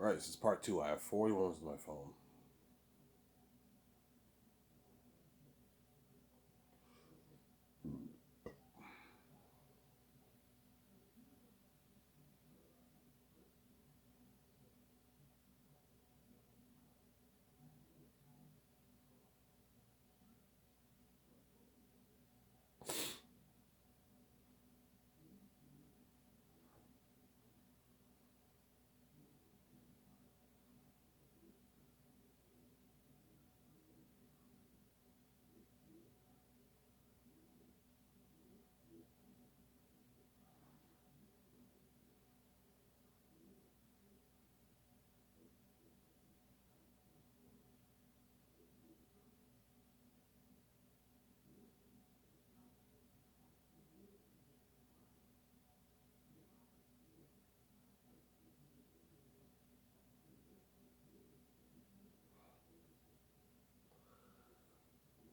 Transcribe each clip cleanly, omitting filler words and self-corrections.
Alright, this is part two. I have 41 on my phone.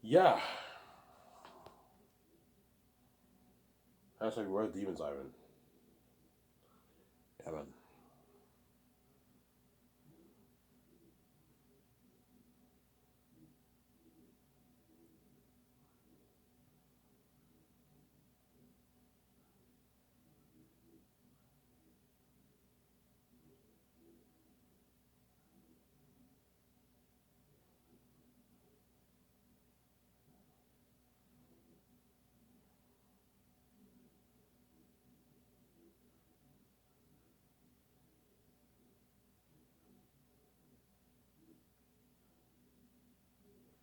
Yeah. Hashtag Red Demons, Ivan. Yeah, man.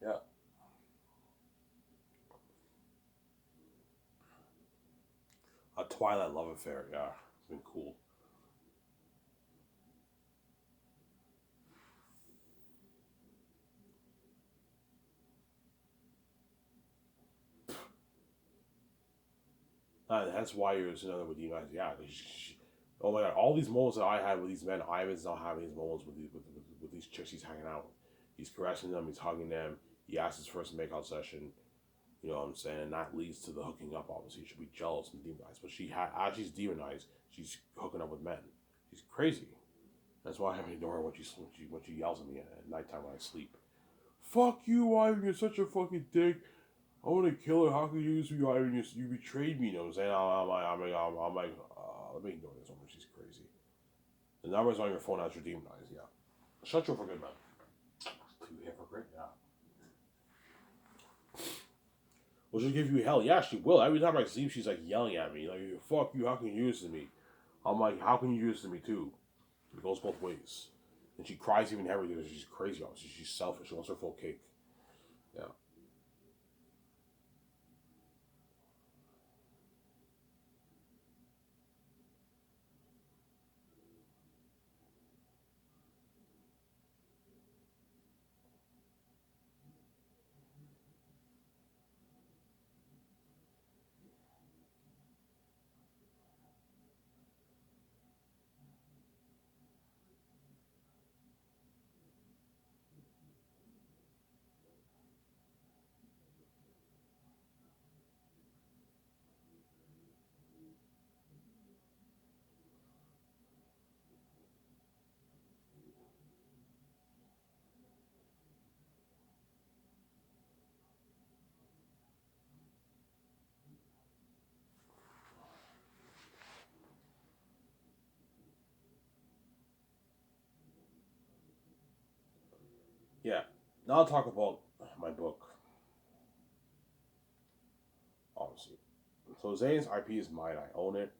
Yeah. A Twilight love affair. Yeah. It's been cool. That's why you're another with you guys. Yeah. Oh my god. All these moments that I had with these men, Ivan's not having these moments with these chicks he's hanging out with. He's caressing them. He's hugging them. He asked his first makeout session. You know what I'm saying? And that leads to the hooking up, obviously. You should be jealous and demonized. But as she's demonized, she's hooking up with men. She's crazy. That's why I have to ignore her when she yells at me at nighttime when I sleep. Fuck you, Ivan, you're such a fucking dick. I want to kill her. How can you use me, Ivan? You betrayed me, you know what I'm saying? I'm like, let me ignore this woman. She's crazy. The numbers on your phone as your demonized, yeah. Shut you up for good, man. Too hypocrite, yeah. Will she give you hell? Yeah, she will. Every time I sleep, she's like yelling at me. Like, fuck you, how can you do this to me? I'm like, how can you do this to me too? It goes both ways. And she cries even heavier because she's crazy, obviously. She's selfish. She wants her full cake. Yeah. Yeah. Now I'll talk about my book, obviously. So Zane's IP is mine. I own it.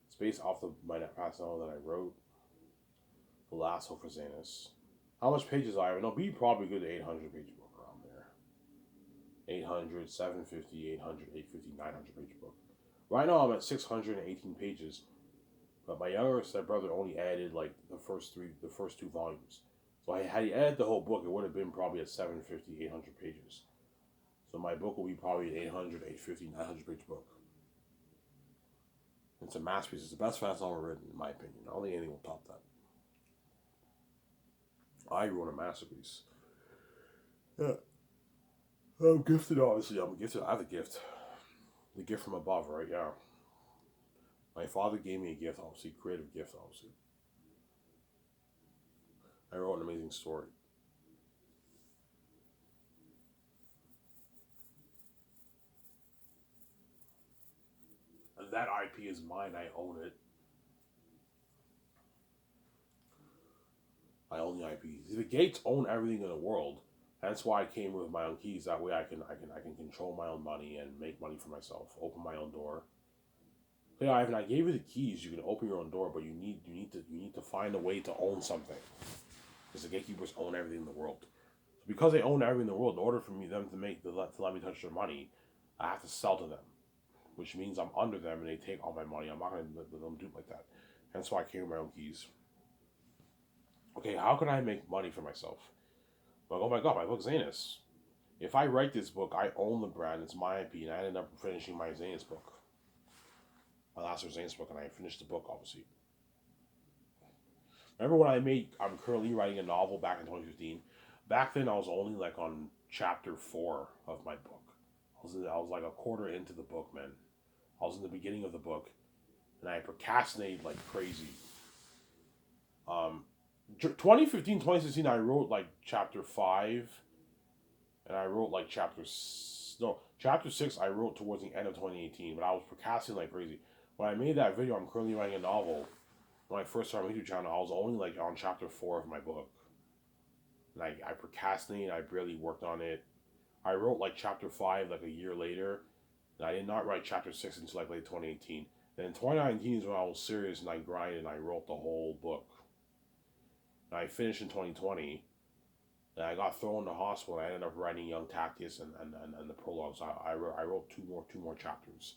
It's based off the my past novel that I wrote, The Last Hope for Zanus. How much pages I have? No, be probably good 800 page book around there. 800, 750, 800, 850, 900 page book. Right now I'm at 618 pages, but my younger stepbrother only added like the first two volumes. So had he added the whole book, it would have been probably at 750, 800 pages. So my book will be probably an 800, 850, 900 page book. It's a masterpiece. It's the best fast novel written, in my opinion. I don't think anything will top that. I wrote a masterpiece. Yeah. I'm gifted, obviously. I'm gifted. I have a gift. The gift from above, right? Yeah. My father gave me a gift, obviously. Creative gift, obviously. I wrote an amazing story. And that IP is mine. I own it. I own the IP. See, the gates own everything in the world. That's why I came with my own keys. That way, I can control my own money and make money for myself. Open my own door. Hey, Ivan, I gave you the keys. You can open your own door, but you need to find a way to own something. Because the gatekeepers own everything in the world. So because they own everything in the world, in order for them to let me touch their money, I have to sell to them, which means I'm under them and they take all my money. I'm not going to let them do it like that. Hence why I came with my own keys. Okay, how can I make money for myself? Like, oh my god, my book Zanus. If I write this book, I own the brand. It's my IP, and I ended up finishing my Zanus book. My last was Zanus book, and I finished the book, obviously. Remember when I'm currently writing a novel back in 2015. Back then, I was only like on chapter 4 of my book. I was like a quarter into the book, man. I was in the beginning of the book, and I procrastinated like crazy. Um, 2015, 2016, I wrote like chapter 5, and I wrote like chapter 6 I wrote towards the end of 2018, but I was procrastinating like crazy. When I made that video, I'm currently writing a novel. When I first started my YouTube channel, I was only like on chapter 4 of my book. And I procrastinated, I barely worked on it. I wrote like chapter 5 like a year later, and I did not write chapter 6 until like late 2018. Then 2019 is when I was serious and I grinded and I wrote the whole book. And I finished in 2020. And I got thrown in the hospital. And I ended up writing Young Tactius and the prologues. I wrote two more chapters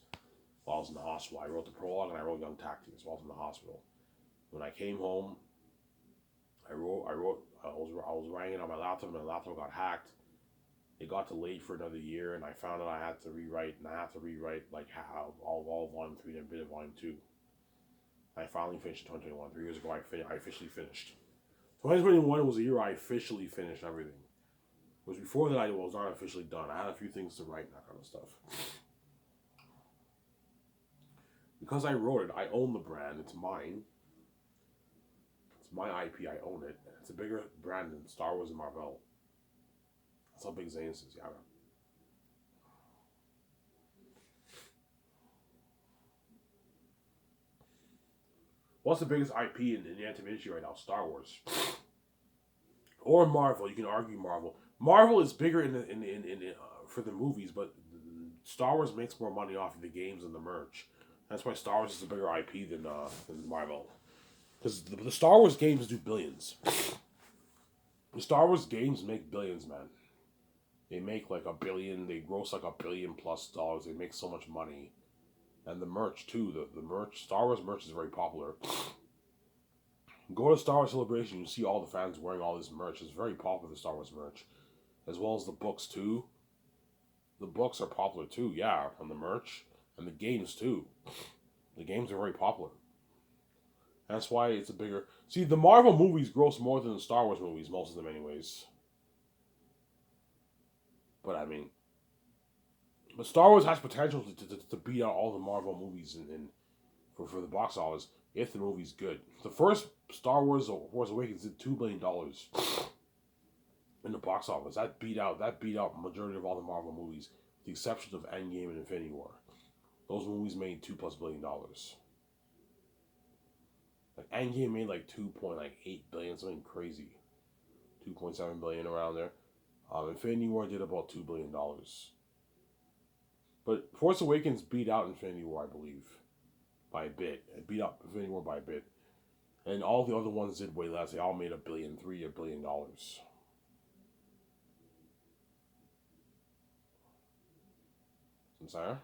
while I was in the hospital. I wrote the prologue and I wrote Young Tactius while I was in the hospital. When I came home, I was writing it on my laptop, and my laptop got hacked. It got delayed for another year, and I found out I had to rewrite, and I had to rewrite like all volume 3 and a bit of volume 2. I finally finished in 2021. 3 years ago, I officially finished. 2021 was the year I officially finished everything. It was before that I was not officially done. I had a few things to write and that kind of stuff. Because I wrote it, I own the brand. It's mine. It's my IP. I own it. It's a bigger brand than Star Wars and Marvel. That's how big Zanus is, yeah. What's the biggest IP in the anime industry right now? Star Wars. Or Marvel. You can argue Marvel. Marvel is bigger for the movies, but Star Wars makes more money off of the games and the merch. That's why Star Wars is a bigger IP than Marvel. Because the Star Wars games do billions. The Star Wars games make billions, man. They make like $1 billion. They gross like $1 billion plus. They make so much money. And the merch too. The merch, Star Wars merch is very popular. Go to Star Wars Celebration, you see all the fans wearing all this merch. It's very popular, the Star Wars merch. As well as the books too. The books are popular too, yeah, on the merch. And the games too. The games are very popular. That's why it's a bigger... See, the Marvel movies gross more than the Star Wars movies, most of them anyways. But I mean... But Star Wars has potential to beat out all the Marvel movies for the box office if the movie's good. The first Star Wars Force Awakens did $2 billion in the box office. That beat out majority of all the Marvel movies, with the exception of Endgame and Infinity War. Those movies made $2+ billion. Like Endgame made like 2.8 billion, something crazy. 2.7 billion around there. Infinity War did about $2 billion. But Force Awakens beat out Infinity War, I believe, by a bit. It beat out Infinity War by a bit. And all the other ones did way less. They all made $1.3 billion. I'm sorry?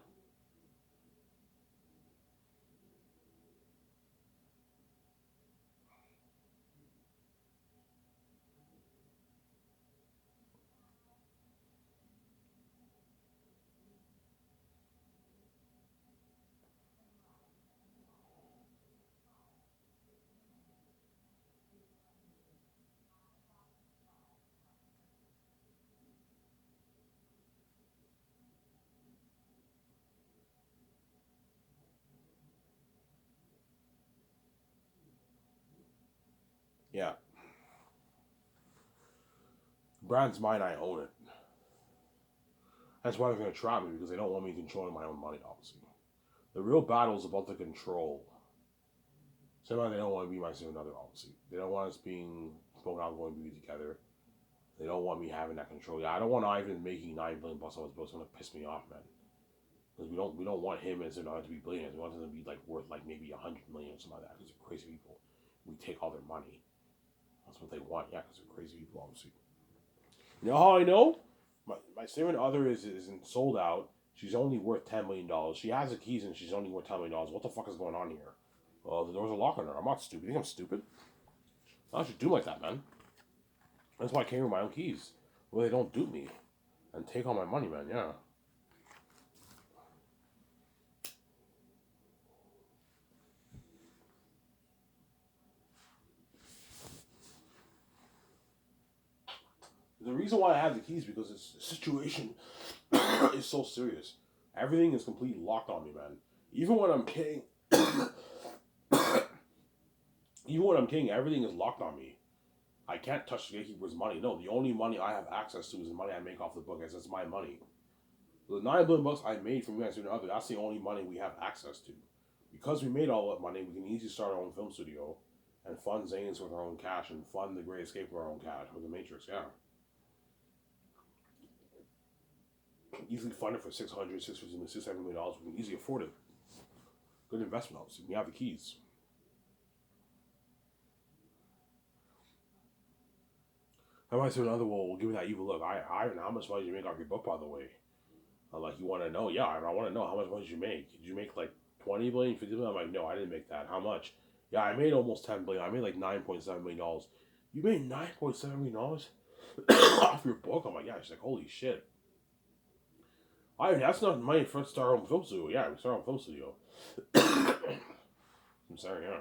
Yeah. brand's mine, I own it. That's why they're going to trap me, because they don't want me controlling my own money, obviously. The real battle is about the control. Sometimes they don't want to be my significant other, obviously. They don't want us being spoken out, going to be together. They don't want me having that control. Yeah, I don't want Ivan making $9 billion bucks on his books. It's gonna piss me off, man. Because we don't want him as to be billionaires. We want him to be like worth like maybe 100 million or something like that. Because they're crazy people. We take all their money. That's what they want. Yeah, because they're crazy people, obviously. You know how I know? My significant other isn't sold out. She's only worth $10 million. She has the keys and she's only worth $10 million. What the fuck is going on here? The doors are locked on her. I'm not stupid. You think I'm stupid? I should do like that, man. That's why I came with my own keys. Well, they don't dupe me and take all my money, man. Yeah. The reason why I have the keys because the situation is so serious. Everything is completely locked on me, man. Even when I'm kidding, everything is locked on me. I can't touch the gatekeeper's money. No, the only money I have access to is the money I make off the book, as it's my money. The $9 billion bucks I made from you guys to the other, that's the only money we have access to. Because we made all that money, we can easily start our own film studio and fund Zane's with our own cash and fund The Great Escape with our own cash, with The Matrix, yeah. Easily fund it for $600, $650 million. We can easily afford it. Good investment, obviously. We have the keys. I might say another, well, we'll give me that evil look. Ivan, how much money did you make off your book, by the way? I'm like, you want to know? Yeah, I want to know. How much money did you make? Did you make like 20 billion, 50 billion? I'm like, no, I didn't make that. How much? Yeah, I made almost 10 billion. I made like $9.7 million. You made $9.7 million off your book? I'm like, yeah. She's like, holy shit. That's not money for us to start our own film studio. Yeah, we start our own film studio. I'm sorry, yeah.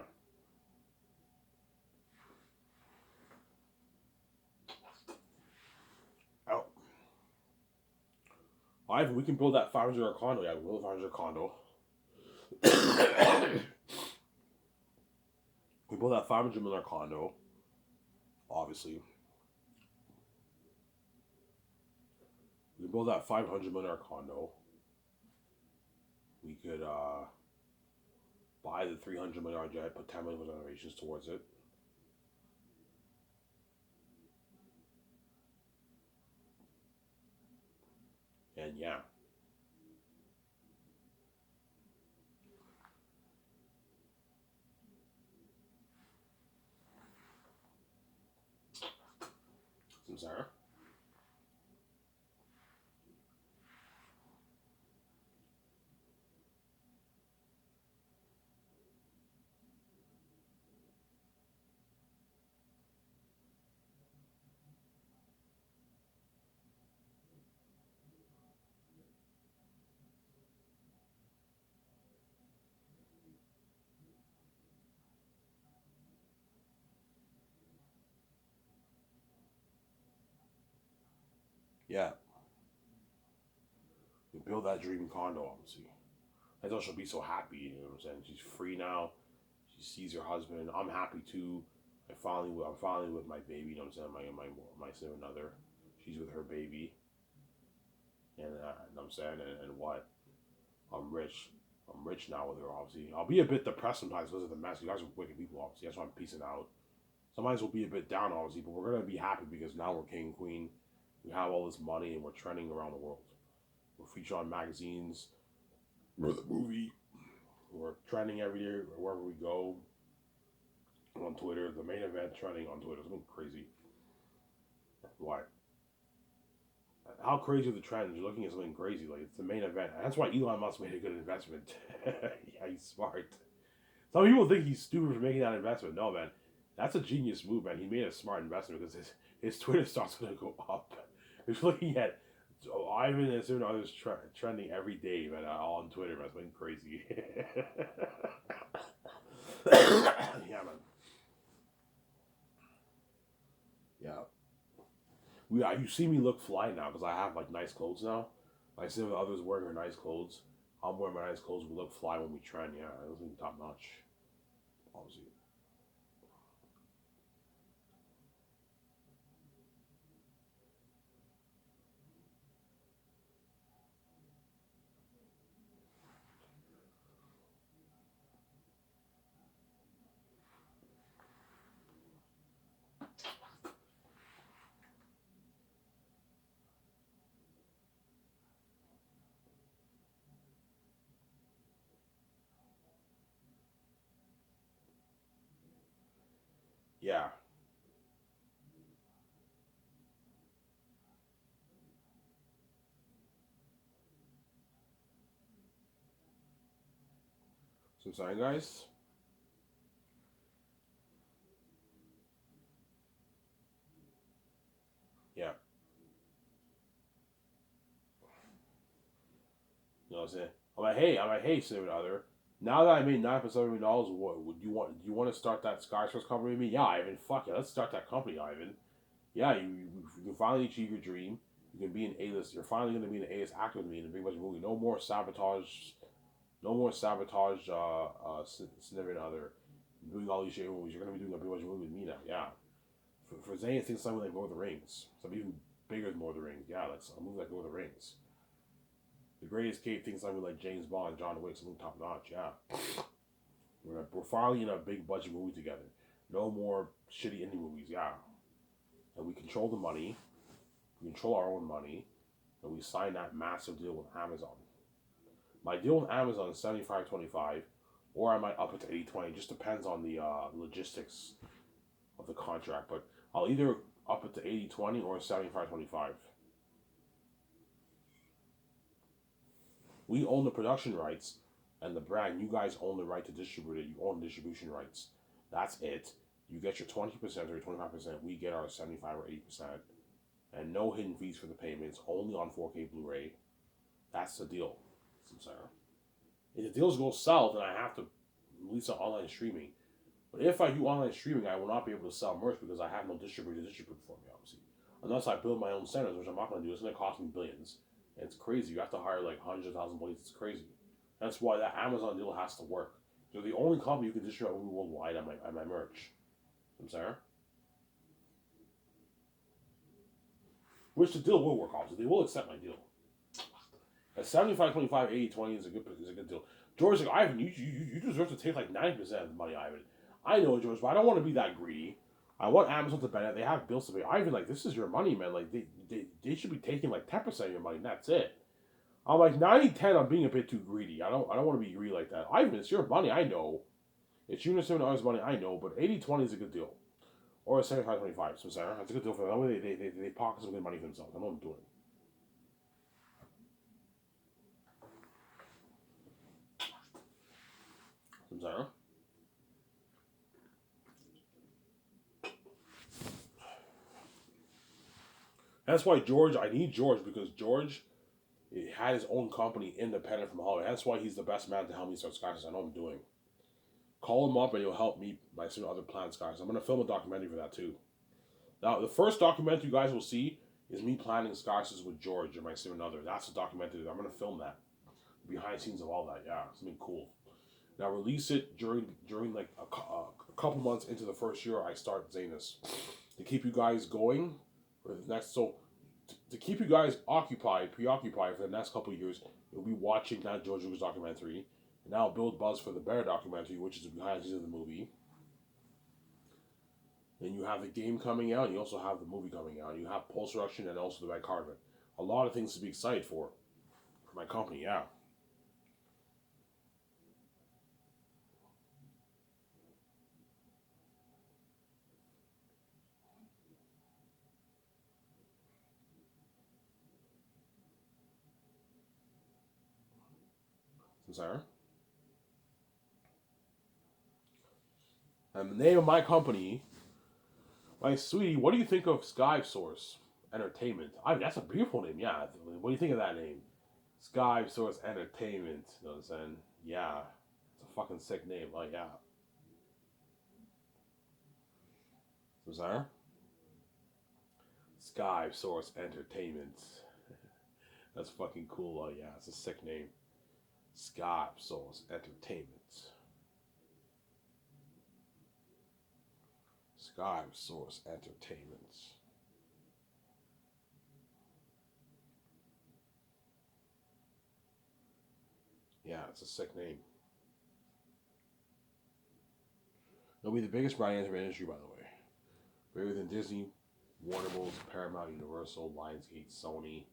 Oh. Ivan, we can build that 500 condo. Yeah, we build a 500 condo. We build that $500 million condo. Obviously. We build that $500 million condo. We could buy the $300 million jet, put $10 million renovations towards it. And yeah. Sarah? Yeah. We build that dream condo, obviously. I thought she'll be so happy, you know what I'm saying? She's free now. She sees her husband. I'm happy too. I'm finally with my baby, you know what I'm saying? My significant other. She's with her baby. And you know what I'm saying? And what? I'm rich. I'm rich now with her, obviously. I'll be a bit depressed sometimes because of the mess. You guys are wicked people, obviously. That's why I'm piecing out. Sometimes we'll be a bit down, obviously, but we're going to be happy because now we're king and queen. We have all this money and we're trending around the world. We're featured on magazines. We're the movie. We're trending every year wherever we go. On Twitter, the main event trending on Twitter. It's been crazy. Why? How crazy are the trends? You're looking at something crazy. Like, it's the main event. And that's why Elon Musk made a good investment. Yeah, he's smart. Some people think he's stupid for making that investment. No, man. That's a genius move, man. He made a smart investment because his Twitter stock's going to go up. He's looking at Ivan and certain others trending every day, man, all on Twitter, man. It's been crazy. Yeah, man. Yeah. You see me look fly now because I have like nice clothes now. I see the others wearing their nice clothes. I'm wearing my nice clothes. We look fly when we trend. Yeah, it's been top notch. Obviously. Yeah. So I'm saying, guys. Yeah. You know what I'm saying? I'm like, hey, Cinnamon Other. Now that I made $9.7 million, what would you want? Do you want to start that Skyscraper company with me? Yeah, Ivan. Fuck yeah, let's start that company, Ivan. Yeah, you can finally achieve your dream. You can be an A-list. You're finally going to be an A-list actor with me in a big budget movie. No more sabotage. No more sabotage. Significant other. Doing all these shit movies. You're going to be doing a big budget movie with me now. Yeah. For Zane, think something like Lord of the Rings. Something even bigger than Lord of the Rings. Yeah, like a movie like Lord of the Rings. The Great Escape, thinks something like James Bond, John Wick, something top notch. Yeah. We're finally in a big budget movie together. No more shitty indie movies. Yeah. And we control the money. We control our own money. And we sign that massive deal with Amazon. My deal with Amazon is 75-25, or I might up it to 80-20. It just depends on the logistics of the contract. But I'll either up it to 80-20 or 75-25. We own the production rights and the brand. You guys own the right to distribute it. You own distribution rights. That's it. You get your 20% or your 25%. We get our 75 or 80%. And no hidden fees for the payments. Only on 4K Blu-ray. That's the deal. If the deals go south, then I have to release on online streaming. But if I do online streaming, I will not be able to sell merch because I have no distributor to distribute for me, obviously. Unless I build my own centers, which I'm not going to do. It's going to cost me billions. And it's crazy. You have to hire like hundreds of thousands of employees. It's crazy. That's why that Amazon deal has to work. They're the only company you can distribute worldwide on my merch. I'm sorry? Which the deal will work, obviously. They will accept my deal. At 75-25, 80-20 is a good deal. George's like, Ivan, you deserve to take like 90% of the money, Ivan. I know, George, but I don't want to be that greedy. I want Amazon to benefit. They have bills to pay. Ivan, like, this is your money, man. Like, they should be taking like 10% of your money, and that's it. I'm like 90-10. I'm being a bit too greedy. I don't want to be greedy like that. Ivan, it's your money. I know. It's you and $7 money. I know, but 80-20 is a good deal, or a 75-25. So Sarah, that's a good deal for them. That way they pocket some good money for themselves. I know what I'm doing. So Sarah. That's why George. I need George because George had his own company independent from Hollywood. That's why he's the best man to help me start Skyscraper. I know what I'm doing. Call him up and he'll help me by some other plans, guys. I'm gonna film a documentary for that too. Now, the first documentary you guys will see is me planning Skyscrapers with George and my significant other. That's a documentary. I'm gonna film that behind the scenes of all that. Yeah, something cool. Now release it during like a couple months into the first year. I start Zanus to keep you guys going for the next. So to keep you guys preoccupied for the next couple of years, you'll be watching that George Lucas documentary. And now build buzz for the Bear documentary, which is behind the scenes of the movie. Then you have the game coming out, and you also have the movie coming out. You have post production and also the red carpet. A lot of things to be excited for my company. Yeah. Sarah. And the name of my company, my sweetie, what do you think of Sky Source Entertainment? That's a beautiful name, yeah. What do you think of that name? Sky Source Entertainment. You know what I'm saying? Yeah. It's a fucking sick name. Like, yeah. So, Sarah? Sky Source Entertainment. That's fucking cool. Yeah, it's a sick name. Sky Source Entertainment. Sky Source Entertainment. Yeah, it's a sick name. They'll be the biggest brand in the industry, by the way. Bigger than Disney, Warner Bros., Paramount, Universal, Lionsgate, Sony.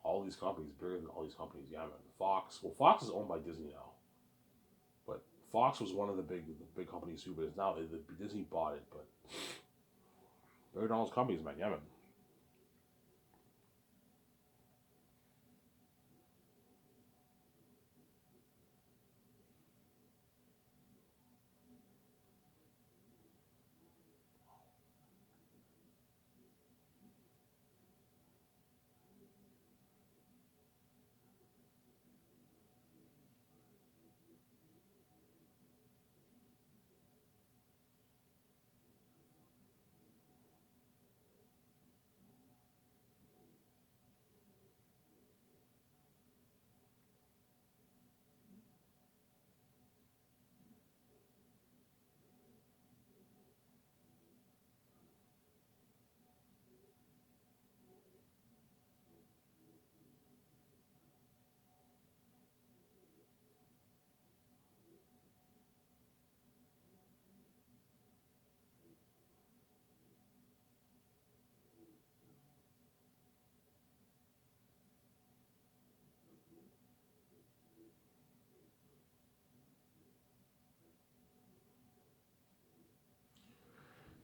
All these companies, bigger than all these companies. Yeah, man. Fox. Well, Fox is owned by Disney now. But Fox was one of the big companies too, but it's now Disney bought it. But they're all those companies, man. Yeah, man.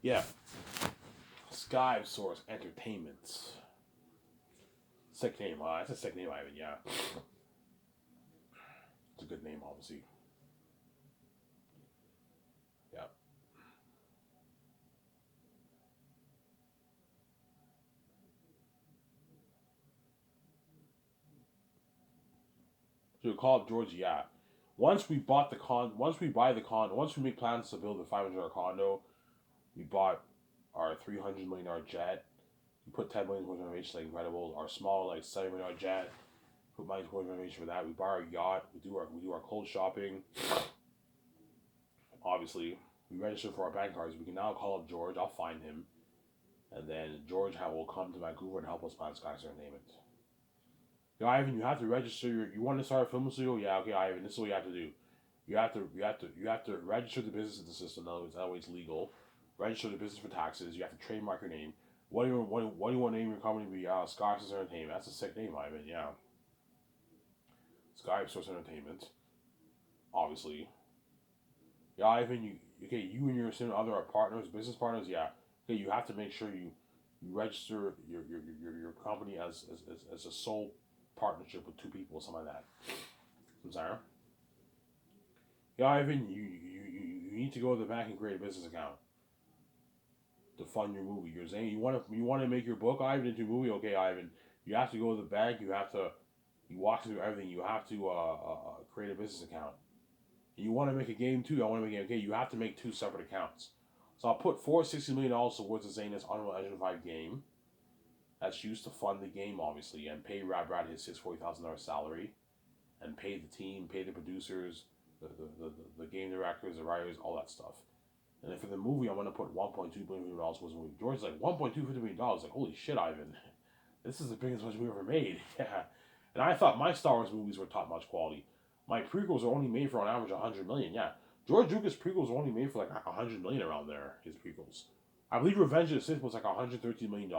Yeah. Sky Source Entertainment. Sick name. It's a sick name, Ivan. Yeah, it's a good name, obviously. Yeah. So we call it Georgia. Yeah. Once we make plans to build a $500 condo, we bought our $300 million jet. We put 10 million towards renovation, like incredible. Our small like $7 million jet, put money towards renovation for that. We buy our yacht. We do our clothes shopping. Obviously, we register for our bank cards. We can now call up George. I'll find him, and then George will come to Vancouver and help us plan Sky Entertainment. Yo, Ivan, you have to register. You want to start a film studio? Yeah, okay, Ivan. This is what you have to do. You have to register the business in the system. That way it's legal. Register the business for taxes. You have to trademark your name. What do you want to name your company to be? Sky Source Entertainment. That's a sick name, Ivan. Yeah, Sky Source Entertainment. Obviously, yeah, Ivan. You and your other partners, business partners. Yeah, okay. You have to make sure you register your company as a sole partnership with two people, something like that. I'm sorry. Yeah, Ivan, you need to go to the bank and create a business account to fund your movie. You're saying you want to make your book, Ivan, into a movie. Okay, Ivan, you have to go to the bank. You walk through everything. You have to create a business account. And you want to make a game too. I want to make a game. Okay, you have to make two separate accounts. So I'll put $460 million towards the Zanus Unreal Engine 5 game. That's used to fund the game, obviously, and pay Brad his $40,000 salary, and pay the team, pay the producers, the game directors, the writers, all that stuff. And then for the movie, I'm gonna put $1.2 billion towards the movie. George's like $1.250 million. Like, holy shit, Ivan, this is the biggest budget we ever made. Yeah. And I thought my Star Wars movies were top notch quality. My prequels are only made for on average 100 million. Yeah, George Lucas prequels are only made for like 100 million around there. His prequels, I believe Revenge of the Sith was like $113 million.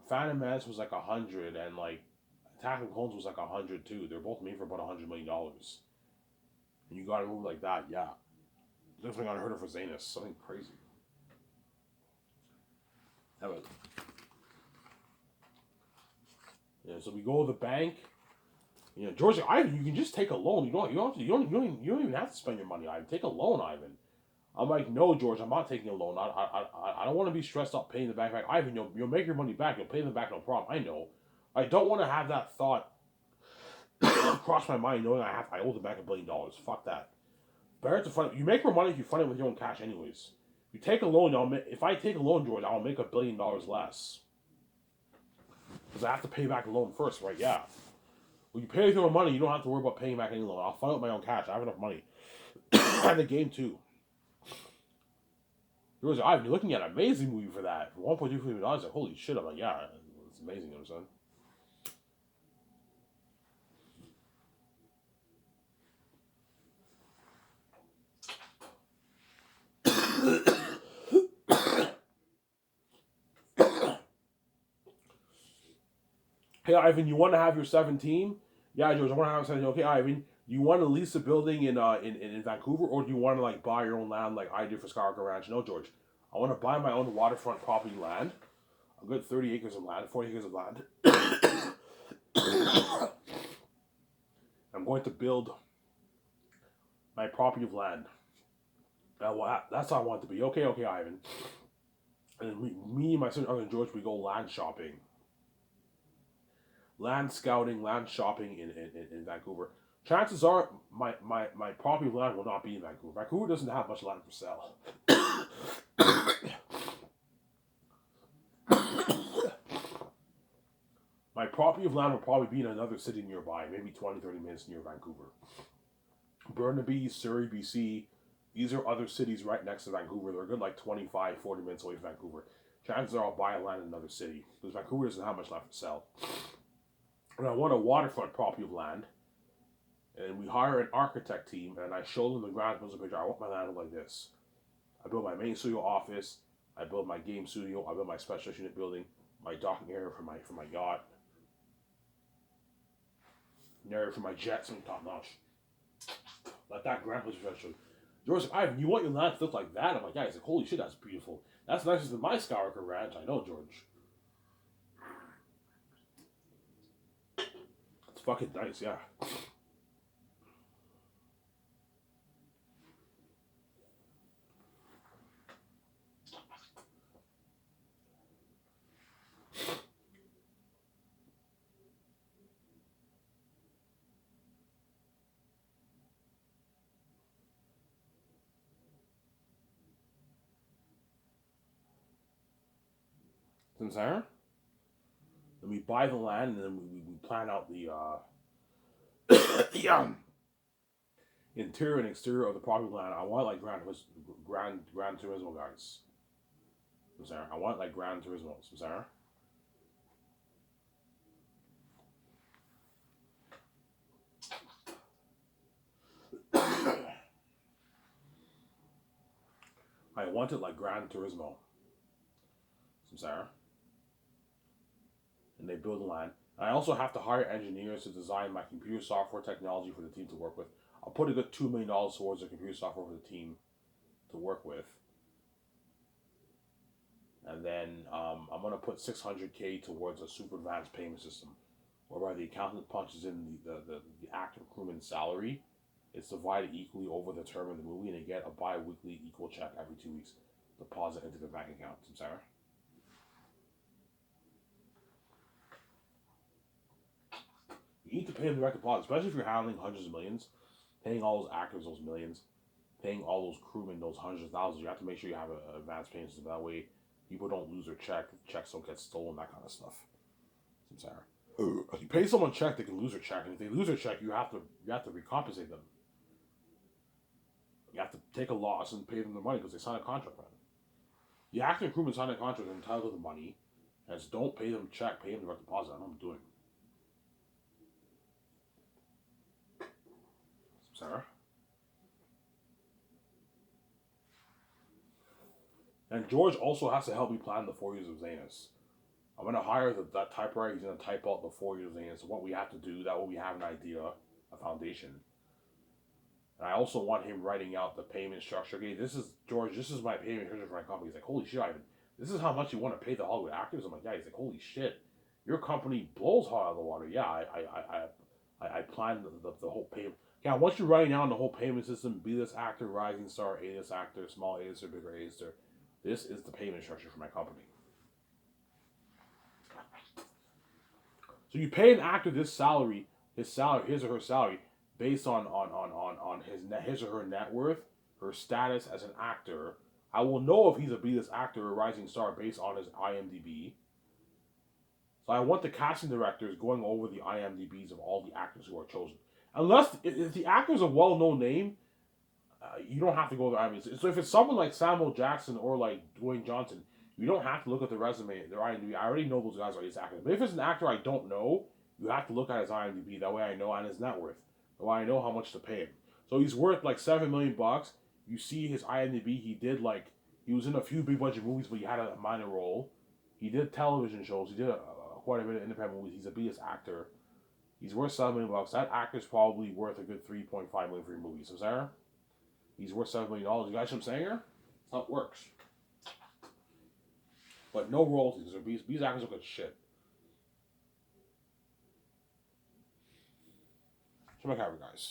Phantom Menace was like 100, and like Attack of the Clones was like 100 too. They're both made for about $100 million. And you got a movie like that, yeah. Definitely unheard of for Zanus. Something crazy. That was, yeah. So we go to the bank. George, Ivan, you can just take a loan. You don't even have to spend your money, Ivan. Take a loan, Ivan. I'm like, no, George, I'm not taking a loan. I don't want to be stressed out paying the bank back. Ivan, you'll make your money back. You'll pay them back, no problem. I know. I don't want to have that thought cross my mind knowing I owe the bank $1 billion. Fuck that. Better to fund. You make more money if you fund it with your own cash, anyways. You take a loan. If I take a loan, George, I'll make $1 billion less because I have to pay back the loan first, right? Yeah. When you pay with your own money, you don't have to worry about paying back any loan. I'll fund it with my own cash. I have enough money. And the game too. I've been looking at an amazing movie for that. For $1.2 million, like, holy shit, I'm like, yeah, it's amazing, you know what I'm saying? Hey, Ivan, you want to have your 17? Yeah, George, I want to have 17. Okay, Ivan, Do you want to lease a building in Vancouver, or do you want to like buy your own land like I did for Skywalker Ranch? No, George. I want to buy my own waterfront property land. A good 30 acres of land, 40 acres of land. I'm going to build my property of land. That's how I want it to be. Okay, Ivan. And me and my son, Uncle George, we go land shopping. Land scouting, land shopping in Vancouver. Chances are my property of land will not be in Vancouver. Vancouver doesn't have much land for sale. My property of land will probably be in another city nearby, maybe 20, 30 minutes near Vancouver. Burnaby, Surrey, BC, these are other cities right next to Vancouver. They're good like 25, 40 minutes away from Vancouver. Chances are I'll buy land in another city because Vancouver doesn't have much land to sell. And I want a waterfront property of land. And we hire an architect team and I show them the ground plans picture. I want my land like this. I build my main studio office. I build my game studio. I build my special unit building. My docking area for my yacht. An area for my jets and top notch. Like that grand place professional. George's like, Ivan, you want your land to look like that? I'm like, yeah. He's like, holy shit, that's beautiful. That's nicer than my Skywalker Ranch. I know, George. It's fucking nice, yeah. Sincere? Then we buy the land and then we plan out the the interior and exterior of the property land. I want like Gran Turismo guys. Sincere. I want like Gran Turismo. Sincere. I want it like Gran Turismo. Sincere. And they build the land. And I also have to hire engineers to design my computer software technology for the team to work with. I'll put a good $2 million towards the computer software for the team to work with. And then I'm going to put $600K towards a super advanced payment system whereby the accountant punches in the actor crewman's salary. It's divided equally over the term of the movie and they get a bi-weekly equal check every 2 weeks deposit into their bank account. Sarah? You need to pay them direct deposit, especially if you're handling hundreds of millions, paying all those actors those millions, paying all those crewmen those hundreds of thousands. You have to make sure you have an advanced payment system. That way, people don't lose their check, checks don't get stolen, that kind of stuff. Sarah. If you pay someone a check, they can lose their check, and if they lose their check, you have to recompensate them. You have to take a loss and pay them the money because they signed a contract. Right? The actor and crewman signed a contract, they're entitled to the money, and it's don't pay them a check, pay them direct deposit. I know what I'm doing. Sarah. And George also has to help me plan the 4 years of Zanus. I'm going to hire that typewriter. He's going to type out the 4 years of Zanus, what we have to do. That way we have an idea, a foundation. And I also want him writing out the payment structure. Okay, George, this is my payment structure for my company. He's like, holy shit, Ivan, this is how much you want to pay the Hollywood actors? I'm like, yeah. He's like, holy shit, your company blows hot out of the water. Yeah, I planned the whole payment. Yeah, once you're writing down the whole payment system, B-list actor, rising star, A-list actor, small A-lister, bigger A-lister, this is the payment structure for my company. So you pay an actor this salary, his or her salary, based on his or her net worth, her status as an actor. I will know if he's a B-list actor or rising star based on his IMDb. So I want the casting directors going over the IMDb's of all the actors who are chosen. Unless if the actor is a well-known name, you don't have to go to IMDb. So if it's someone like Samuel Jackson or like Dwayne Johnson, you don't have to look at the resume, their IMDb. I already know those guys are his actors. But if it's an actor I don't know, you have to look at his IMDb. That way I know, and his net worth. That way I know how much to pay him. So he's worth like $7 million. You see his IMDb. He was in a few big budget movies, but he had a minor role. He did television shows. He did quite a bit of independent movies. He's a B-list actor. He's worth $7 million. That actor's probably worth a good $3.5 million for your movie. So Sarah, he's worth $7 million. You guys know what I'm saying here? That's how it works. But no royalties. These actors look like shit. So my cover, guys.